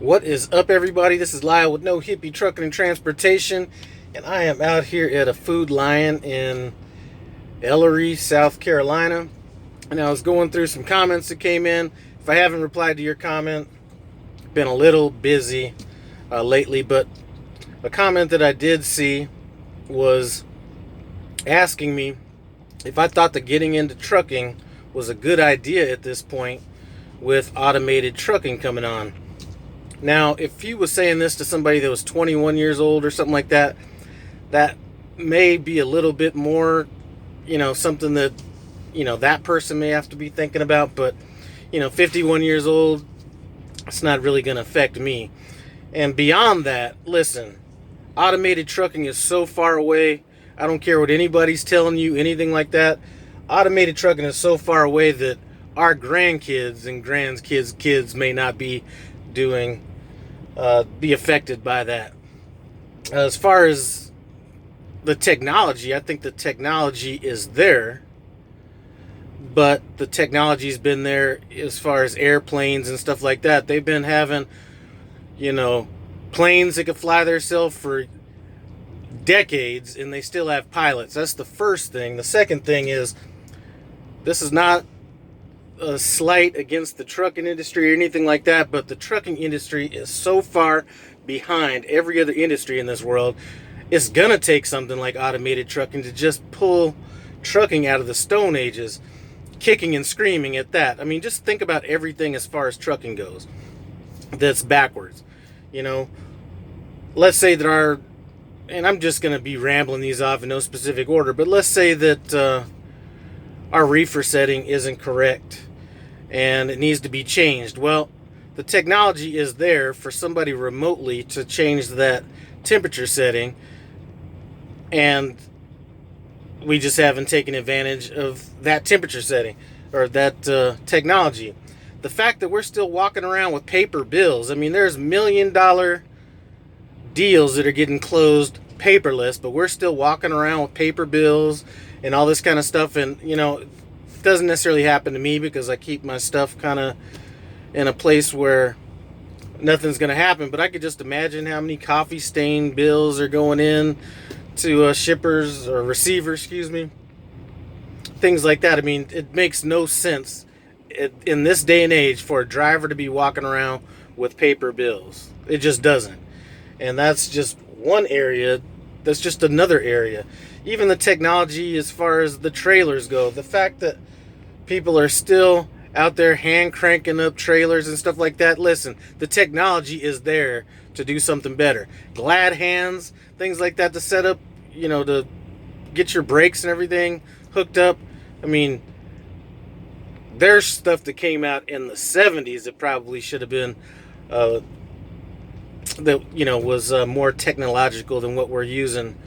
What is up, everybody? This is Lyle with No Hippie Trucking and Transportation, and I am out here at a Food Lion in Ellery, South Carolina. And I was going through some comments that came in. If I haven't replied to your comment, been a little busy lately, but a comment that I did see was asking me if I thought that getting into trucking was a good idea at this point with automated trucking coming on. Now, if he was saying this to somebody that was 21 years old or something like that, that may be a little bit more, something that, that person may have to be thinking about. But, 51 years old, it's not really going to affect me. And beyond that, listen, automated trucking is so far away. I don't care what anybody's telling you, anything like that. Automated trucking is so far away that our grandkids and grandkids' kids may not be be affected by that. As far as the technology, I think the technology is there, but the technology's been there as far as airplanes and stuff like that. They've been having, planes that could fly themselves for decades, and they still have pilots. That's the first thing. The second thing is, this is not a slight against the trucking industry or anything like that, but the trucking industry is so far behind every other industry in this world. It's gonna take something like automated trucking to just pull trucking out of the Stone Ages, kicking and screaming at that. I mean, just think about everything as far as trucking goes that's backwards. Let's say that and I'm just gonna be rambling these off in no specific order, but let's say that our reefer setting isn't correct and it needs to be changed. Well, the technology is there for somebody remotely to change that temperature setting, and we just haven't taken advantage of that temperature setting or that technology. The fact that we're still walking around with paper bills, I mean, there's $1 million deals that are getting closed paperless, but we're still walking around with paper bills and all this kind of stuff. And it doesn't necessarily happen to me because I keep my stuff kind of in a place where nothing's going to happen. But I could just imagine how many coffee stain bills are going in to shippers or receivers, things like that. I mean, it makes no sense in this day and age for a driver to be walking around with paper bills. It just doesn't. And that's just one area. That's just another area. Even the technology as far as the trailers go, the fact that people are still out there hand cranking up trailers and stuff like that. Listen, the technology is there to do something better. Glad hands, things like that to set up, to get your brakes and everything hooked up. I mean, there's stuff that came out in the 70s that probably should have been was more technological than what we're using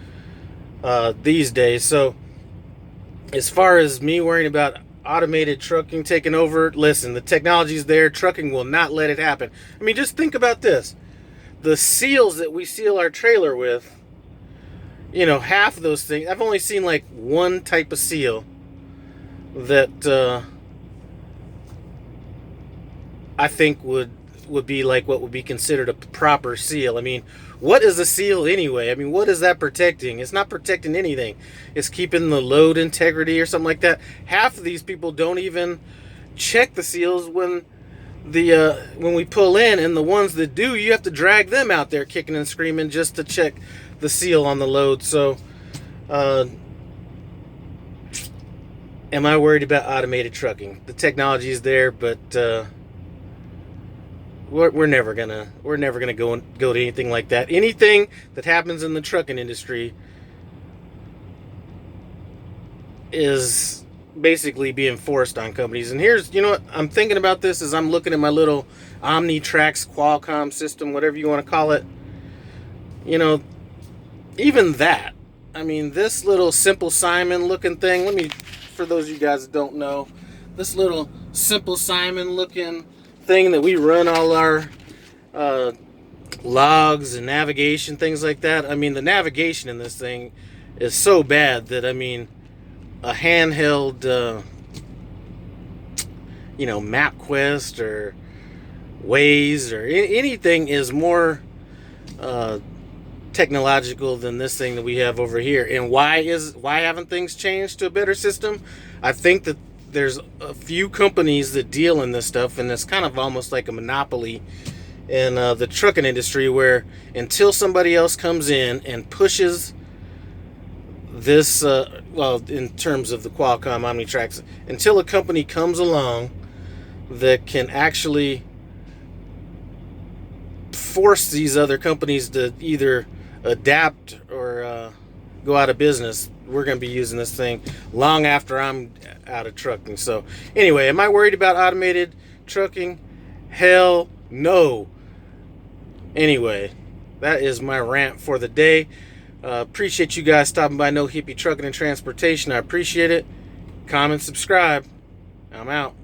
these days. So as far as me worrying about automated trucking taking over, listen, the technology's there. Trucking will not let it happen. I mean, just think about this. The seals that we seal our trailer with, half of those things, I've only seen like one type of seal that I think would be like what would be considered a proper seal. I mean, what is a seal anyway? I mean, what is that protecting? It's not protecting anything. It's keeping the load integrity or something like that. Half of these people don't even check the seals when we pull in, and the ones that do, you have to drag them out there kicking and screaming just to check the seal on the load. So am I worried about automated trucking? The technology is there, but we're never gonna go to anything like that. Anything that happens in the trucking industry is basically being forced on companies. And here's, what I'm thinking about this as I'm looking at my little OmniTrax Qualcomm system, whatever you want to call it. Even that. I mean, this little Simple Simon looking thing. For those of you guys that don't know, this little Simple Simon looking thing that we run all our logs and navigation, things like that. I mean, the navigation in this thing is so bad that, I mean, a handheld MapQuest or Waze or anything is more technological than this thing that we have over here. And why haven't things changed to a better system? I think that there's a few companies that deal in this stuff, and it's kind of almost like a monopoly in the trucking industry, where until somebody else comes in and pushes this, well, in terms of the Qualcomm OmniTrax, until a company comes along that can actually force these other companies to either adapt or go out of business, we're going to be using this thing long after I'm out of trucking. So anyway, am I worried about automated trucking? Hell no. Anyway, that is my rant for the day. Appreciate you guys stopping by No Hippie Trucking and Transportation. I appreciate it. Comment, subscribe. I'm out.